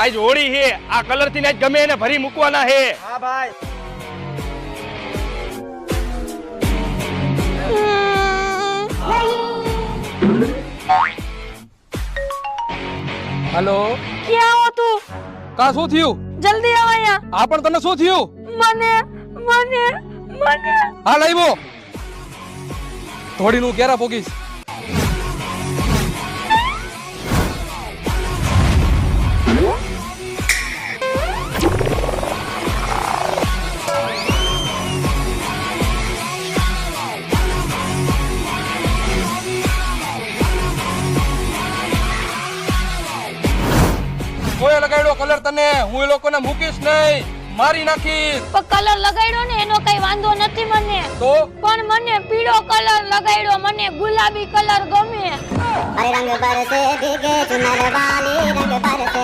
આજ હોળી હે, આ કલર થી આજ ગમે એને ભરી મૂકવાના હે. હા ભાઈ. હેલો, ક્યાં હો તું? કા શું થયું? જલ્દી આવ અહીંયા. આ પણ તને શું થયું? મને મને મને હાલ આવ્યો. થોડીનું ક્યારે પોગીશ? કોઈ લગાડ્યો કલર તને? હું એ લોકોને મૂકીશ નહીં, મારી નાખીશ. પણ કલર લગાડ્યો ને એનો કઈ વાંધો નથી મને. તો પણ મને પીળો કલર લગાડ્યો, મને ગુલાબી કલર ગમે. रंग बरसे भीगे चुनर वाली रंग बरसे